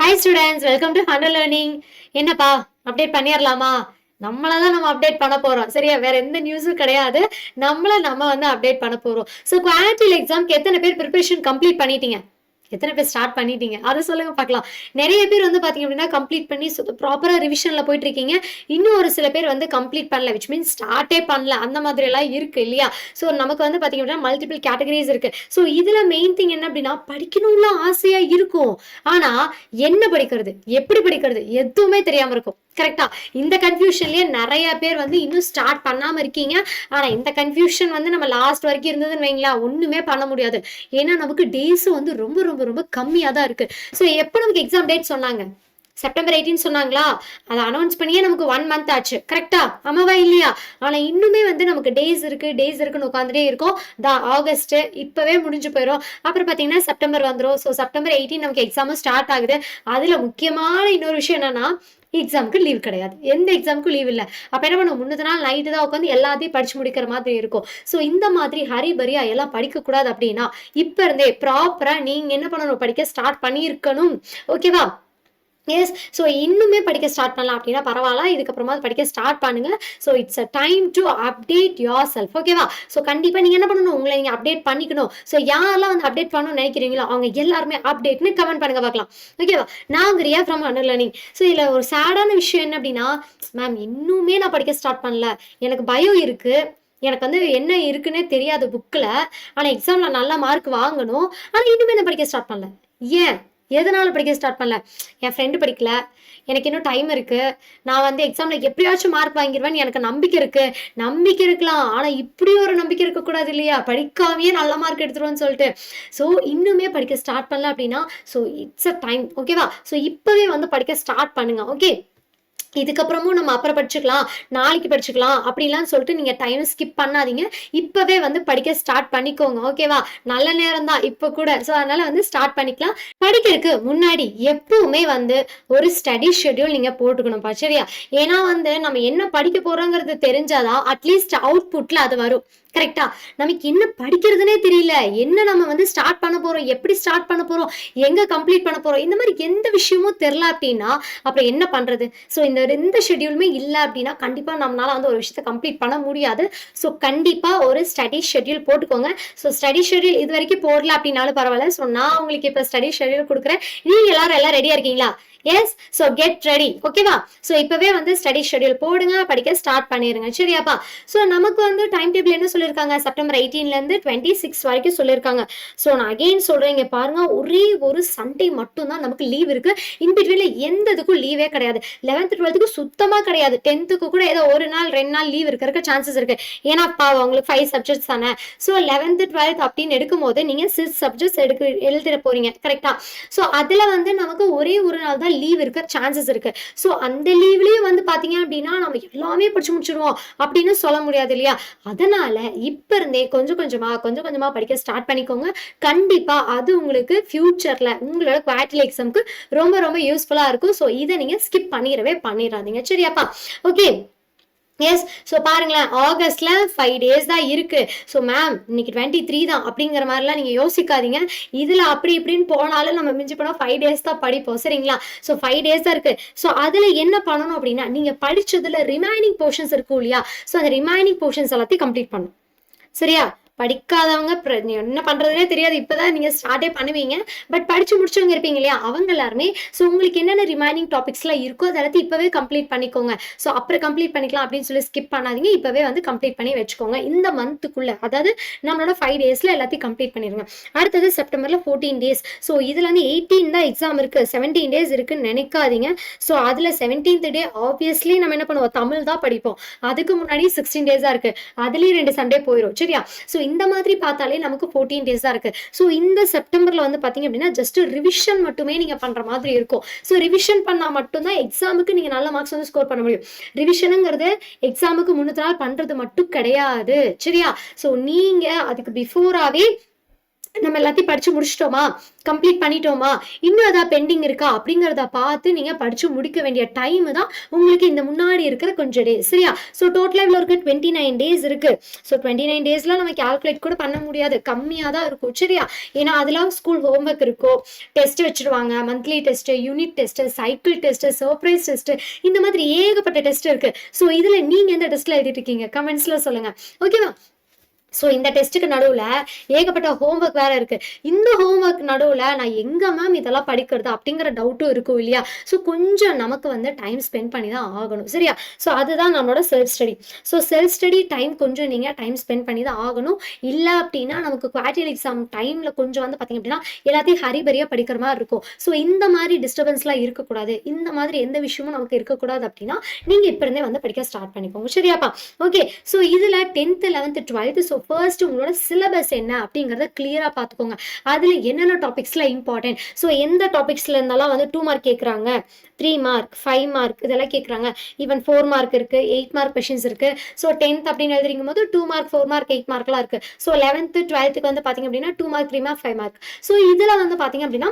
Hi students, welcome to Hunter Learning. என்னப்பா update பண்ணிடலாமா? நம்மளதான் நம்ம அப்டேட் பண்ண போறோம். சரியா? வேற எந்த நியூஸும் கிடையாது. நம்ம வந்து அப்டேட் பண்ண போறோம். ஸோ குவார்டர்லி எக்ஸாம்க்கு எத்தனை பேர் ப்ரிப்பரேஷன் கம்ப்ளீட் பண்ணிட்டீங்க? எத்தனை பேர் ஸ்டார்ட் பண்ணிட்டீங்க? அதை சொல்லுங்க பார்க்கலாம். நிறைய பேர் வந்து பாத்தீங்க அப்படின்னா கம்ப்ளீட் பண்ணி ப்ராப்பரா ரிவிஷன்ல போயிட்டு இருக்கீங்க. இன்னும் ஒரு சில பேர் வந்து கம்ப்ளீட் பண்ணல, விச் மீன்ஸ் ஸ்டார்ட்டே பண்ணல. அந்த மாதிரி எல்லாம் இருக்கு இல்லையா? ஸோ நமக்கு வந்து பாத்தீங்க அப்படின்னா மல்டிபிள் கேட்டகரிஸ் இருக்கு. ஸோ இதுல மெயின் திங் என்ன அப்படின்னா, படிக்கணும்னு ஆசையா இருக்கும். ஆனா என்ன படிக்கிறது, எப்படி படிக்கிறது, எதுவுமே தெரியாம இருக்கும். கரெக்டா? இந்த கன்ஃபியூஷன்லயே நிறைய பேர் வந்து இன்னும் ஸ்டார்ட் பண்ணாம இருக்கீங்க. ஆனா இந்த கன்ஃபியூஷன் வந்து நம்ம லாஸ்ட் வரைக்கும் இருந்ததுன்னு வைங்களா, ஒண்ணுமே பண்ண முடியாது. ஏன்னா நமக்கு டேஸ் வந்து ரொம்ப ரொம்ப ரொம்ப கம்மியா தான் இருக்கு. ஸோ எப்போ நமக்கு எக்ஸாம் டேட் சொன்னாங்க? செப்டம்பர் 18 சொன்னாங்களா? அதை அனௌன்ஸ் பண்ணியே நமக்கு 1 மந்த் ஆச்சு. கரெக்டா? ஆமாவா இல்லையா? ஆனா இன்னுமே வந்து நமக்கு டேஸ் இருக்குன்னு உட்காந்துட்டே இருக்கோம். ஆகஸ்ட் இப்பவே முடிஞ்சு போயிடும். அப்புறம் பாத்தீங்கன்னா செப்டம்பர் வந்துடும். ஸோ செப்டம்பர் 18 நமக்கு எக்ஸாமும் ஸ்டார்ட் ஆகுது. அதுல முக்கியமான இன்னொரு விஷயம் என்னன்னா, எக்ஸாமுக்கு லீவ் கிடையாது. எந்த எக்ஸாமுக்கும் லீவ் இல்லை. அப்ப என்ன பண்ணுவோம், முன்னது நாள் நைட்டு தான் உட்காந்து எல்லாத்தையும் படிச்சு முடிக்கிற மாதிரி இருக்கும். ஸோ இந்த மாதிரி ஹரிபரியா எல்லாம் படிக்க கூடாது. அப்படின்னா இப்ப இருந்தே ப்ராப்பரா நீங்க என்ன பண்ணணும், படிக்க ஸ்டார்ட் பண்ணியிருக்கணும். ஓகேவா? எஸ். ஸோ இன்னுமே படிக்க ஸ்டார்ட் பண்ணலாம் அப்படின்னா பரவாயில்ல. இதுக்கப்புறமா படிக்க ஸ்டார்ட் பண்ணுங்க. So it's a time to update your self. ஓகேவா? ஸோ கண்டிப்பாக நீங்கள் என்ன பண்ணணும், உங்களை நீங்கள் அப்டேட் பண்ணிக்கணும். ஸோ யாரெல்லாம் வந்து அப்டேட் பண்ணணும்னு நினைக்கிறீங்களோ அவங்க எல்லாருமே அப்டேட்னு கமெண்ட் பண்ணுங்க பார்க்கலாம். ஓகேவா? நான் Riya from Hunter Learning. So இதில் ஒரு சேடான விஷயம் என்ன அப்படின்னா, மேம் இன்னுமே நான் படிக்க ஸ்டார்ட் பண்ணல, எனக்கு பயம் இருக்கு, எனக்கு வந்து என்ன இருக்குன்னே தெரியாது புக்கில், ஆனால் எக்ஸாமில் நல்ல மார்க் வாங்கணும், ஆனால் இன்னுமே நான் படிக்க ஸ்டார்ட் பண்ணல. ஏன்? எதனால படிக்க ஸ்டார்ட் பண்ணல? என் ஃப்ரெண்டு படிக்கல, எனக்கு இன்னும் டைம் இருக்கு, நான் வந்து எக்ஸாம்ல எப்படியாச்சும் மார்க் வாங்கிடுவேன்னு எனக்கு நம்பிக்கை இருக்கு. நம்பிக்கை இருக்கலாம், ஆனா இப்படி ஒரு நம்பிக்கை இருக்கக்கூடாது இல்லையா? படிக்காமையே நல்ல மார்க் எடுத்துருவோன்னு சொல்லிட்டு. ஸோ இன்னுமே படிக்க ஸ்டார்ட் பண்ணல அப்படின்னா, ஸோ இட்ஸ் அ டைம். ஓகேவா? ஸோ இப்பவே வந்து படிக்க ஸ்டார்ட் பண்ணுங்க. ஓகே? இதுக்கப்புறமும் நம்ம அப்புறம் படிச்சுக்கலாம், நாளைக்கு படிச்சுக்கலாம் அப்படிலாம் சொல்லிட்டு நீங்க டைம் ஸ்கிப் பண்ணாதீங்க. இப்பவே வந்து படிக்க ஸ்டார்ட் பண்ணிக்கோங்க. ஓகேவா? நல்ல நேரம் தான் இப்ப கூட. ஸோ அதனால வந்து ஸ்டார்ட் பண்ணிக்கலாம். படிக்கிறதுக்கு முன்னாடி எப்பவுமே வந்து ஒரு ஸ்டடி ஷெட்யூல் நீங்க போட்டுக்கணும்ப்பா. சரியா? ஏன்னா வந்து நம்ம என்ன படிக்க போறோங்கிறது தெரிஞ்சாதான் அட்லீஸ்ட் அவுட்புட்ல அது வரும். கரெக்டா? நமக்கு என்ன படிக்கிறதுனே தெரியல, என்ன நம்ம வந்து ஸ்டார்ட் பண்ண போறோம், எப்படி ஸ்டார்ட் பண்ண போறோம், எங்க கம்ப்ளீட் பண்ண போறோம், இந்த மாதிரி எந்த விஷயமும் தெரியல அப்படின்னா அப்புறம் என்ன பண்றது? ஸோ இந்த ஷெட்யூலுமே இல்லை அப்படின்னா கண்டிப்பா நம்மளால வந்து ஒரு விஷயத்தை கம்ப்ளீட் பண்ண முடியாது. ஸோ கண்டிப்பா ஒரு ஸ்டடி ஷெட்யூல் போட்டுக்கோங்க. ஸோ ஸ்டடி ஷெட்யூல் இது வரைக்கும் போடல அப்படின்னாலும் பரவாயில்ல. ஸோ நான் உங்களுக்கு இப்போ ஸ்டடி ஷெட்யூல் கொடுக்குறேன். நீங்க எல்லாம் ரெடியா இருக்கீங்களா? எஸ். So get ready. ஓகேவா? ஸோ இப்பவே வந்து ஸ்டடி ஷெட்யூல் போடுங்க, படிக்க ஸ்டார்ட் பண்ணிடுங்க. சரியாப்பா? ஸோ நமக்கு வந்து டைம் டேபிள் என்ன சொல்லியிருக்காங்க, செப்டம்பர் 18லேருந்து 26 வரைக்கும் சொல்லியிருக்காங்க. ஸோ நான் அகெயின் சொல்றேன், இங்க பாருங்க, ஒரே ஒரு சண்டே மட்டும் தான் நமக்கு லீவ் இருக்கு. இன்பிட்வீன்ல எந்த இதுக்கும் லீவே கிடையாது. 11th 12th சுத்தமா கிடையாது. 10th கூட ஏதோ ஒரு நாள் 2 நாள் லீவ் இருக்க சான்சஸ் இருக்கு. ஏன்னா உங்களுக்கு 5 சப்ஜெக்ட்ஸ் தானே. ஸோ 11th 12th அப்படின்னு எடுக்கும் போது நீங்க 6 சப்ஜெக்ட்ஸ் எழுதிட போறீங்க. கரெக்டா? ஸோ அதுல வந்து நமக்கு ஒரே ஒரு நாள் தான் லீவ் இருக்க சான்சஸ் இருக்கு. ஸோ அந்த லீவ்லயும் வந்து பாத்தீங்க அப்படின்னா நம்ம எல்லாமே படிச்சு முடிச்சிடுவோம் அப்படின்னு சொல்ல முடியாது இல்லையா? அதனால இப்ப இருந்தே கொஞ்சம் கொஞ்சமா படிக்க ஸ்டார்ட் பண்ணிக்கோங்க. கண்டிப்பா அது உங்களுக்கு ஃபியூச்சர்ல உங்களோட குவார்டர்லி எக்ஸாம்க்கு ரொம்ப ரொம்ப யூஸ்ஃபுல்லா இருக்கும். ஸோ இதை நீங்க ஸ்கிப் பண்ணிடாதீங்க. சரியாப்பா? ஓகே. எஸ். ஸோ பாருங்களேன், ஆகஸ்ட்ல 5 days தான் இருக்கு. ஸோ மேம் இன்னைக்கு 23 தான் அப்படிங்கிற மாதிரிலாம் நீங்க யோசிக்காதீங்க. இதுல அப்படி இப்படின்னு போனாலும் நம்ம மிஞ்சி போனா 5 days தான் படிப்போம். சரிங்களா? ஸோ 5 days தான் இருக்கு. ஸோ அதுல என்ன பண்ணணும் அப்படின்னா, நீங்க படிச்சதுல ரிமைனிங் போர்ஷன்ஸ் இருக்கும் இல்லையா? ஸோ அந்த ரிமைனிங் போர்ஷன்ஸ் எல்லாத்தையும் கம்ப்ளீட் பண்ணணும். சரியா? படிக்காதவங்க என்ன பண்றதுனே தெரியாது, இப்பதான் நீங்க ஸ்டார்டே பண்ணுவீங்க. பட் படிச்சு முடிச்சவங்க இருப்பீங்க இல்லையா, அவங்க எல்லாருமே ஸோ உங்களுக்கு என்னென்ன ரிமைனிங் டாபிக்ஸ்லாம் இருக்கோ அதை எல்லாத்தையும் இப்பவே கம்ப்ளீட் பண்ணிக்கோங்க. ஸோ அப்புறம் கம்ப்ளீட் பண்ணிக்கலாம் அப்படின்னு சொல்லி ஸ்கிப் பண்ணாதீங்க. இப்பவே வந்து கம்ப்ளீட் பண்ணி வச்சுக்கோங்க. இந்த மந்த்துக்குள்ள, அதாவது நம்மளோட 5 daysல எல்லாத்தையும் கம்ப்ளீட் பண்ணிருங்க. அடுத்தது செப்டம்பர்ல 14 days. ஸோ இதுல வந்து 18 தான் எக்ஸாம் இருக்கு, 17 days இருக்குன்னு நினைக்காதீங்க. ஸோ அதுல 17th day ஆப்வியஸ்லி நம்ம என்ன பண்ணுவோம், தமிழ் தான் படிப்போம். அதுக்கு முன்னாடி 16 days தான் இருக்கு. அதுலயும் 2 சண்டே போயிடும். சரியா? ஸோ இந்த மாதிரி பார்த்தாலே நமக்கு 14 days தான் இருக்கு. ஸோ இந்த செப்டம்பர்ல வந்து பாத்தீங்க அப்படின்னா ஜஸ்ட் ரிவிஷன் மட்டுமே நீங்க பண்ற மாதிரி இருக்கும். ஸோ ரிவிஷன் பண்ணா மட்டும்தான் எக்ஸாமுக்கு நீங்க நல்ல மார்க்ஸ் வந்து ஸ்கோர் பண்ண முடியும். ரிவிஷனுங்கிறது எக்ஸாமுக்கு முன்னத்து நாள் பண்றது மட்டும் கிடையாது. சரியா? ஸோ நீங்க அதுக்கு பிஃபோராவே நம்ம எல்லாத்தையும் படிச்சு முடிச்சிட்டோமா, கம்ப்ளீட் பண்ணிட்டோமா, இன்னும் ஏதாவது பெண்டிங் இருக்கா அப்படிங்கிறத பார்த்து நீங்க படிச்சு முடிக்க வேண்டிய டைம் தான் உங்களுக்கு இந்த முன்னாடி இருக்கிற கொஞ்சம் டேஸ். சரியா? ஸோ டோட்டலா இவ்வளோ இருக்கு, 29 டேஸ் இருக்கு. ஸோ 29 டேஸ்ல நம்ம கால்குலேட் கூட பண்ண முடியாது, கம்மியாக தான் இருக்கும். சரியா? ஏன்னா அதெல்லாம் ஸ்கூல் ஹோம்ஒர்க் இருக்கும், டெஸ்ட் வச்சிருவாங்க, monthly test, unit test, cycle test, surprise test, இந்த மாதிரி ஏகப்பட்ட டெஸ்ட் இருக்கு. ஸோ இதுல நீங்க எந்த டெஸ்ட்ல எழுதிட்டு இருக்கீங்க கமெண்ட்ஸ்ல சொல்லுங்க. ஓகேவா? ஸோ இந்த டெஸ்ட்டுக்கு நடுவில் ஏகப்பட்ட ஹோம்ஒர்க் வேற இருக்கு. இந்த ஹோம்ஒர்க் நடுவில் நான் எங்க மேம் இதெல்லாம் படிக்கிறது அப்படிங்கிற டவுட்டும் இருக்கும் இல்லையா? ஸோ கொஞ்சம் நமக்கு வந்து டைம் ஸ்பெண்ட் பண்ணி தான் ஆகணும். சரியா? ஸோ அதுதான் நம்மளோட self study. So self study time கொஞ்சம் நீங்கள் டைம் ஸ்பெண்ட் பண்ணி தான் ஆகணும். இல்லை அப்படின்னா நமக்கு குவார்டர்லி எக்ஸாம் டைமில் கொஞ்சம் வந்து பார்த்தீங்க அப்படின்னா எல்லாத்தையும் ஹரிபரியாக படிக்கிற மாதிரி இருக்கும். ஸோ இந்த மாதிரி டிஸ்டர்பன்ஸ்லாம் இருக்கக்கூடாது, இந்த மாதிரி எந்த விஷயமும் நமக்கு இருக்கக்கூடாது அப்படின்னா நீங்கள் இப்போ இருந்தே வந்து படிக்க ஸ்டார்ட் பண்ணிக்கோங்க. சரியாப்பா? ஓகே. ஸோ இதில் 10th 11th 12th so first உங்களோட சிலபஸ் என்ன அப்படிங்கிறத கிளியரா பார்த்துக்கோங்க. அதுல என்னென்ன டாபிக்ஸ்ல இம்பார்ட்டன்ட், ஸோ எந்த டாபிக்ஸ்ல இருந்தாலும் வந்து 2 மார்க் கேட்குறாங்க, 3 மார்க், 5 மார்க் இதெல்லாம் கேட்குறாங்க. ஈவன் 4 மார்க் இருக்கு, 8 மார்க் கொஷின்ஸ் இருக்கு. ஸோ 10th அப்படின்னு எழுதுறீங்க போது 2 மார்க், 4 மார்க், 8 மார்க்லாம் இருக்கு. ஸோ 11th 12th வந்து பாத்தீங்க அப்படின்னா 2 மார்க், 3 மார்க், 5 மார்க். ஸோ இதுல வந்து பாத்தீங்க அப்படின்னா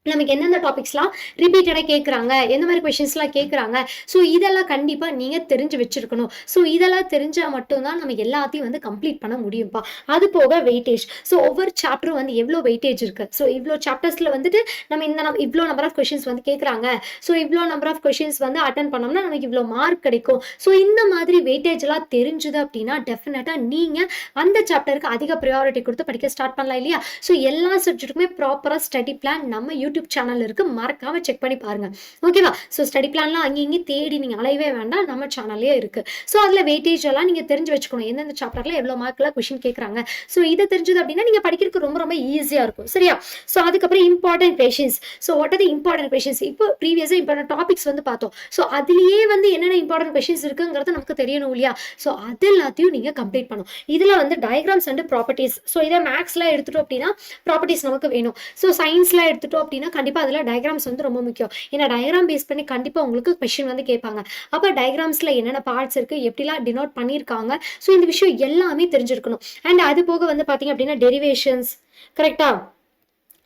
நமக்கு எந்தெந்த டாபிக்ஸ்லாம் ரிப்பீட்டடாக கேட்குறாங்க, எந்த மாதிரி கொஷின்ஸ்லாம் கேட்குறாங்க, ஸோ இதெல்லாம் கண்டிப்பாக நீங்கள் தெரிஞ்சு வச்சுருக்கணும். ஸோ இதெல்லாம் தெரிஞ்சால் மட்டும்தான் நம்ம எல்லாத்தையும் வந்து கம்ப்ளீட் பண்ண முடியும்ப்பா. அது போக வெயிட்டேஜ், ஸோ ஒவ்வொரு சாப்டரும் வந்து எவ்வளோ வெயிட்டேஜ் இருக்குது, ஸோ இவ்வளோ சாப்டர்ஸில் வந்துட்டு நம்ம இவ்வளோ நம்பர் ஆஃப் கொஷின்ஸ் வந்து கேட்குறாங்க, ஸோ இவ்வளோ நம்பர் ஆஃப் கொஷின்ஸ் வந்து அட்டன் பண்ணோம்னா நமக்கு இவ்வளோ மார்க் கிடைக்கும். ஸோ இந்த மாதிரி வெயிட்டேஜ்லாம் தெரிஞ்சுது அப்படின்னா டெஃபினட்டாக நீங்கள் அந்த சாப்டருக்கு அதிக ப்ரையாரிட்டி கொடுத்து படிக்க ஸ்டார்ட் பண்ணலாம் இல்லையா? ஸோ எல்லா சப்ஜெக்ட்டுக்குமே ப்ராப்பராக ஸ்டடி பிளான் நம்ம யூடியூப் சேனல் இருக்கு, மறக்காம செக் பண்ணி பாருங்க. ஓகேவா? ஸோ ஸ்டடி பிளான்லாம் அங்கேயும் தேடி நீங்க அலையவே வேண்டாம், நம்ம சேனல்லே இருக்கு. ஸோ அதுல வெயிட்டேஜ் எல்லாம் நீங்க தெரிஞ்சு வச்சுக்கணும், எந்தெந்த சாப்டர்ல எவ்வளவு மார்க்ல கொஸ்டின் கேட்கறாங்க. ஸோ இதை தெரிஞ்சது அப்படின்னா நீங்க படிக்கிறதுக்கு ரொம்ப ரொம்ப ஈஸியா இருக்கும். சரியா? ஸோ அதுக்கப்புறம் important questions. So what are the important questions? இப்போ ப்ரீவியஸா இம்பார்ட்டன்ட் டாபிக்ஸ் வந்து பார்த்தோம். ஸோ அதுலயே வந்து என்னென்ன இம்பார்ட்டன்ட் கொஷின்ஸ் இருக்குங்கிறது நமக்கு தெரியணும் இல்லையா? ஸோ அது எல்லாத்தையும் நீங்க கம்ப்ளீட் பண்ணணும். இதுல வந்து டயக்ராம்ஸ் அண்ட் ப்ராப்பர்ட்டிஸ். ஸோ இதை மேக்ஸ்ல எடுத்துட்டோம் அப்படின்னா ப்ராப்பர்ட்டிஸ் நமக்கு வேணும். ஸோ சயின்ஸ்ல எடுத்துட்டோம் அப்படின்னா கண்டிப்பா அதுல டயக்ராம்ஸ் வந்து ரொம்ப முக்கியம். ஏன்னா டயக்ராம் பேஸ் பண்ணி கண்டிப்பா உங்களுக்கு கொஸ்டின் வந்து கேட்பாங்க. அப்ப டயக்ராம்ஸ்ல என்னென்ன பார்ட்ஸ் இருக்கு, எப்படிலாம் டினோட் பண்ணியிருக்காங்க, ஸோ இந்த விஷயம் எல்லாமே தெரிஞ்சிருக்கணும். அண்ட் அது போக வந்து பாத்தீங்க அப்படின்னா டெரிவேஷன்ஸ், கரெக்டா?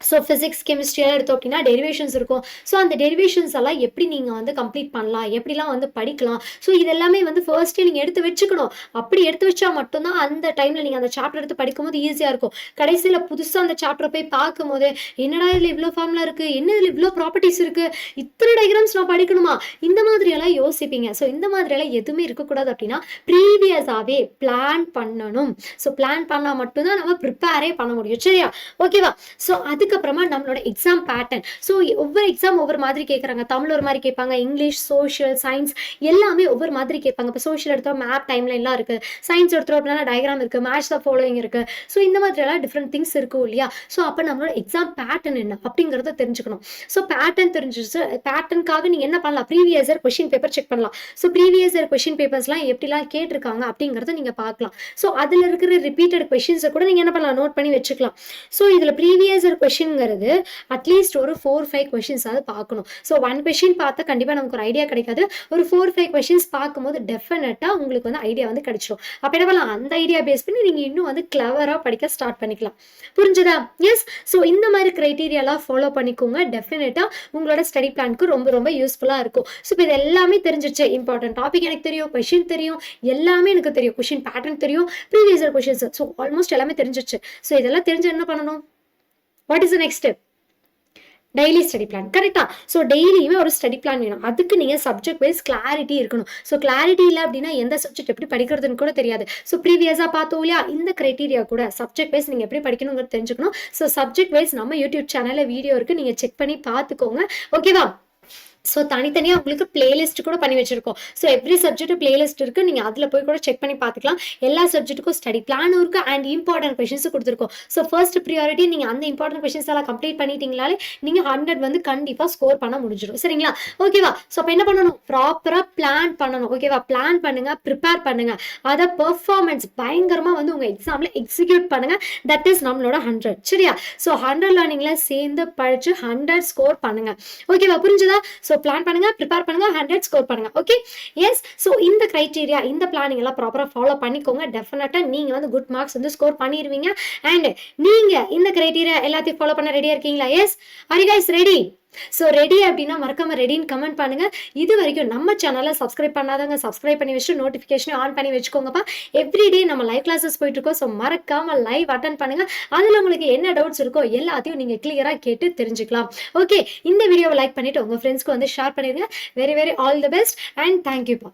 ஸோ ஃபிசிக்ஸ் கெமிஸ்ட்ரியெல்லாம் எடுத்தோம் அப்படின்னா டெரிவேஷன்ஸ் இருக்கும். ஸோ அந்த டெரிவேஷன்ஸ் எல்லாம் எப்படி நீங்கள் வந்து கம்ப்ளீட் பண்ணலாம், எப்படிலாம் வந்து படிக்கலாம், ஸோ இது எல்லாமே வந்து ஃபர்ஸ்ட்டே நீங்கள் எடுத்து வச்சுக்கணும். அப்படி எடுத்து வச்சா மட்டும்தான் அந்த டைமில் நீங்கள் அந்த சாப்டர் எடுத்து படிக்கும்போது ஈஸியாக இருக்கும். கடைசியில் புதுசாக அந்த சாப்டரை போய் பார்க்கும்போது என்னடா இதில் இவ்வளோ ஃபார்முலா இருக்குது, என்ன இதில் இவ்வளோ ப்ராப்பர்ட்டிஸ் இருக்குது, இத்தனை டயக்ராம்ஸ் நான் படிக்கணுமா, இந்த மாதிரியெல்லாம் யோசிப்பீங்க. ஸோ இந்த மாதிரியெல்லாம் எதுவுமே இருக்கக்கூடாது அப்படின்னா ப்ரீவியஸாகவே பிளான் பண்ணணும். ஸோ பிளான் பண்ணால் மட்டும்தான் நம்ம ப்ரிப்பேரே பண்ண முடியும். சரியா? ஓகேவா? ஸோ அதுக்கப்புறமா நம்மளோட எக்ஸாம் பேட்டர்ன். ஸோ ஒவ்வொரு எக்ஸாம் ஒவ்வொரு மாதிரி கேட்குறாங்க. தமிழ் ஒரு மாதிரி கேட்பாங்க, இங்கிலீஷ், சோஷியல், சயின்ஸ் எல்லாமே ஒவ்வொரு மாதிரி கேட்பாங்க. இப்போ சோஷியல் எடுத்தோம் மேப் டைம்லைன்லாம் இருக்குது, சயின்ஸ் எடுத்தோம் அப்படின்னா டயக்ராம் இருக்குது, மேட்ச் த ஃபாலோயிங் இருக்குது. ஸோ இந்த மாதிரியெல்லாம் டிஃப்ரெண்ட் திங்ஸ் இருக்கும் இல்லையா? ஸோ அப்போ நம்மளோட எக்ஸாம் பேட்டர்ன் என்ன அப்படிங்கிறத தெரிஞ்சுக்கணும். ஸோ பேட்டர்ன் தெரிஞ்சிச்சு, பேட்டர்னுக்காக நீங்கள் என்ன பண்ணலாம், previous year question paper check பண்ணலாம். ஸோ ப்ரீவியஸ் இயர் கொஸ்டின் பேப்பர்ஸ்லாம் எப்படிலாம் கேட்டிருக்காங்க அப்படிங்கிறத நீங்கள் பார்க்கலாம். ஸோ அதில் இருக்கிற ரிப்பீட்டட் கொஸ்டின்ஸை கூட நீங்கள் என்ன பண்ணலாம், நோட் பண்ணி வச்சுக்கலாம். ஸோ இதில் ப்ரீவியஸ் இயர் கொஸ்டின்ங்கிறது அட்லீஸ்ட் ஒரு 4-5 கொஸ்டின்ஸ் அது பார்க்கணும். ஸோ 1 கொஸ்டின் பார்த்தா கண்டிப்பாக நமக்கு ஒரு ஐடியா கிடைக்காது. ஒரு 4-5 கொஸ்டின்ஸ் பார்க்கும்போது டெஃபினட்டாக உங்களுக்கு வந்து ஐடியா வந்து கிடைச்சிடும். அப்போ என்ன பண்ணலாம், அந்த ஐடியா பேஸ் பண்ணி நீங்கள் இன்னும் வந்து கிளவராக படிக்க ஸ்டார்ட் பண்ணிக்கலாம். புரிஞ்சுதா? எஸ். ஸோ இந்த மாதிரி கிரைட்டீரியாலாம் ஃபாலோ பண்ணிக்கோங்க. டெஃபினட்டாக உங்களோட ஸ்டடி பிளானுக்கு ரொம்ப ரொம்ப யூஸ்ஃபுல்லாக இருக்கும். ஸோ இப்போ இது எல்லாமே தெரிஞ்சிச்சு. இம்பார்ட்டன்ட் டாபிக் எனக்கு தெரியும், கொஸ்டின் தெரியும், எல்லாமே எனக்கு தெரியும், கொஸ்டின் பேட்டர்ன் தெரியும், previous year questions, so almost எல்லாமே தெரிஞ்சிச்சு. ஸோ இதெல்லாம் தெரிஞ்சு என்ன பண்ணணும், what is the next step? Daily study plan. கரெக்டா? ஸோ டெய்லியுமே ஒரு ஸ்டடி பிளான் வேணும். அதுக்கு நீங்கள் சப்ஜெக்ட் வைஸ் கிளாரிட்டி இருக்கணும். ஸோ கிளாரிட்டி இல்லை அப்படின்னா எந்த சப்ஜெக்ட் எப்படி படிக்கிறதுன்னு கூட தெரியாது. ஸோ ப்ரீவியஸாக பார்த்தோம் இல்லையா, இந்த கிரைட்டீரியா கூட சப்ஜெக்ட் வைஸ் நீங்கள் எப்படி படிக்கணுங்கிறது தெரிஞ்சுக்கணும். ஸோ சப்ஜெக்ட் வைஸ் நம்ம யூடியூப் சேனலில் வீடியோ இருக்குது, நீங்கள் செக் பண்ணி பார்த்துக்கோங்க. ஓகேவா? ஸோ தனித்தனியாக உங்களுக்கு பிளேலிஸ்ட் கூட பண்ணி வச்சிருக்கோம். ஸோ எவ்ரி சப்ஜெக்ட் பிளேலிஸ்ட் இருக்குது, நீங்கள் அதில் போய் கூட செக் பண்ணி பார்த்துக்கலாம். எல்லா சப்ஜெக்ட்டுக்கும் ஸ்டடி பிளானும் இருக்குது அண்ட் இம்பார்ட்டன்ட் கொஷின்ஸும் கொடுத்துருக்கோம். ஸோ ஃபர்ஸ்ட் ப்ரியாரிட்டி நீங்கள் அந்த இம்பார்ட்டன்ட் கொஷின்ஸ் எல்லாம் கம்ப்ளீட் பண்ணிட்டீங்களாலே நீங்கள் 100 வந்து கண்டிப்பாக ஸ்கோர் பண்ண முடிஞ்சிடும். சரிங்களா? ஓகேவா? ஸோ அப்போ என்ன பண்ணணும், ப்ராப்பராக பிளான் பண்ணணும். ஓகேவா? பிளான் பண்ணுங்க, ப்ரிப்பேர் பண்ணுங்க, அதை பெர்ஃபார்மன்ஸ் பயங்கரமாக வந்து உங்கள் எக்ஸாமில் எக்ஸிக்யூட் பண்ணுங்க. தட் இஸ் நம்மளோட 100. சரியா? ஸோ 100 லேர்னிங்கில் சேர்ந்து படித்து 100 ஸ்கோர் பண்ணுங்க. ஓகேவா? புரிஞ்சுதா? ஸோ பிளான் பண்ணுங்க, ப்ரிப்பேர் பண்ணுங்க, 100 ஸ்கோர் பண்ணுங்க. Okay, yes. ஸோ இந்த கிரைட்டீரியா, இந்த பிளானிங் எல்லாம் ப்ராப்பரா ஃபாலோ பண்ணிக்கோங்க. டெஃபினட்டா நீங்க வந்து குட் மார்க்ஸ் வந்து ஸ்கோர் பண்ணிடுவீங்க. அண்ட் நீங்க இந்த கிரைட்டீரியா எல்லாத்தையும் ஃபாலோ பண்ண ரெடியா இருக்கீங்களா? Yes, are you guys ready? So ready அப்படின்னா மறக்காம ரெடின்னு கமெண்ட் பண்ணுங்க. இது வரைக்கும் நம்ம சேனலை சப்ஸ்கிரைப் பண்ணாதவங்க சப்ஸ்கிரைப் பண்ணி வச்சுட்டு நோட்டிஃபிகேஷனை ஆன் பண்ணி வச்சுக்கோங்கப்பா. எவ்ரிடே நம்ம லைவ் கிளாஸஸ் போயிட்டு இருக்கோம். ஸோ மறக்காம லைவ் அட்டன் பண்ணுங்க. அதுல உங்களுக்கு என்ன டவுட்ஸ் இருக்கோ எல்லாத்தையும் நீங்க கிளியரா கேட்டு தெரிஞ்சுக்கலாம். ஓகே, இந்த வீடியோவை லைக் பண்ணிட்டு உங்க ஃப்ரெண்ட்ஸ்க்கு வந்து ஷேர் பண்ணிடுங்க. Very very all the best and தேங்க்யூப்பா.